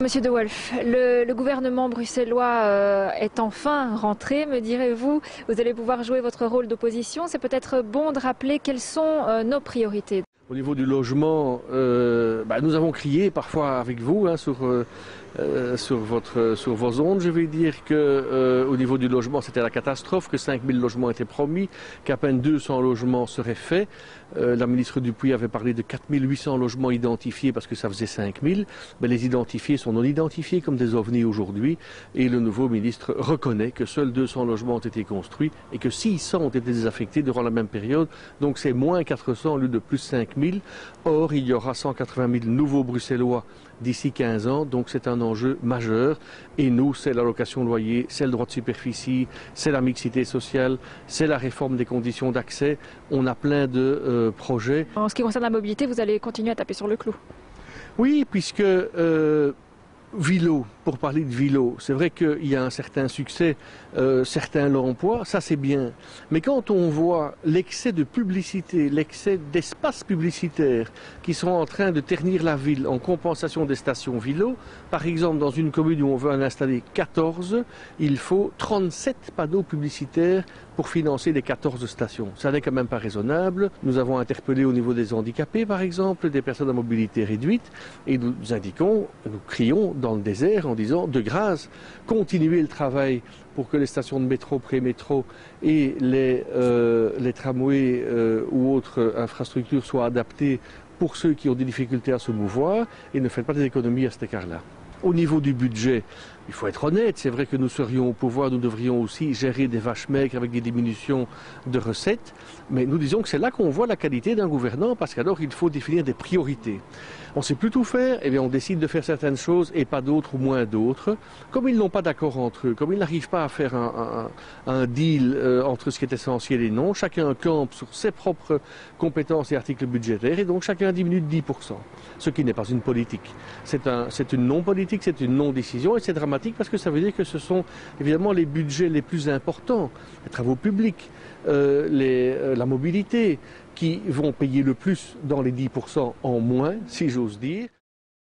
Monsieur De Wolf, le gouvernement bruxellois est enfin rentré, me direz-vous. Vous allez pouvoir jouer votre rôle d'opposition. C'est peut-être bon de rappeler quelles sont nos priorités. Au niveau du logement, nous avons crié parfois avec vous sur vos ondes. Je vais dire qu'au niveau du logement, c'était la catastrophe, que 5000 logements étaient promis, qu'à peine 200 logements seraient faits. La ministre Dupuy avait parlé de 4800 logements identifiés parce que ça faisait 5000. Mais les identifiés sont non identifiés comme des ovnis aujourd'hui. Et le nouveau ministre reconnaît que seuls 200 logements ont été construits et que 600 ont été désaffectés durant la même période. Donc c'est moins 400 au lieu de plus 5000. Or, il y aura 180 000 nouveaux Bruxellois d'ici 15 ans. Donc c'est un enjeu majeur. Et nous, c'est l'allocation loyer, c'est le droit de superficie, c'est la mixité sociale, c'est la réforme des conditions d'accès. On a plein de projets. En ce qui concerne la mobilité, vous allez continuer à taper sur le clou. Oui, puisque Vilo, pour parler de Vilo, c'est vrai qu'il y a un certain succès, certains l'emploient, ça c'est bien. Mais quand on voit l'excès de publicité, l'excès d'espace publicitaire qui sont en train de ternir la ville en compensation des stations Vilo, par exemple dans une commune où on veut en installer 14, il faut 37 panneaux publicitaires pour financer les 14 stations. Ça n'est quand même pas raisonnable. Nous avons interpellé au niveau des handicapés, par exemple, des personnes à mobilité réduite, et nous indiquons, nous crions dans le désert en disant, de grâce, continuez le travail pour que les stations de métro, pré-métro et les tramways ou autres infrastructures soient adaptées pour ceux qui ont des difficultés à se mouvoir, et ne faites pas des économies à cet écart-là. Au niveau du budget, il faut être honnête, c'est vrai que nous serions au pouvoir, nous devrions aussi gérer des vaches maigres avec des diminutions de recettes, mais nous disons que c'est là qu'on voit la qualité d'un gouvernant, parce qu'alors il faut définir des priorités. On ne sait plus tout faire, eh bien on décide de faire certaines choses et pas d'autres ou moins d'autres. Comme ils n'ont pas d'accord entre eux, comme ils n'arrivent pas à faire un deal entre ce qui est essentiel et non, chacun campe sur ses propres compétences et articles budgétaires, et donc chacun diminue de 10%, ce qui n'est pas une politique. C'est une non-politique, c'est une non-décision, et c'est dramatique parce que ça veut dire que ce sont évidemment les budgets les plus importants, les travaux publics, la mobilité, qui vont payer le plus dans les 10% en moins, si j'ose dire.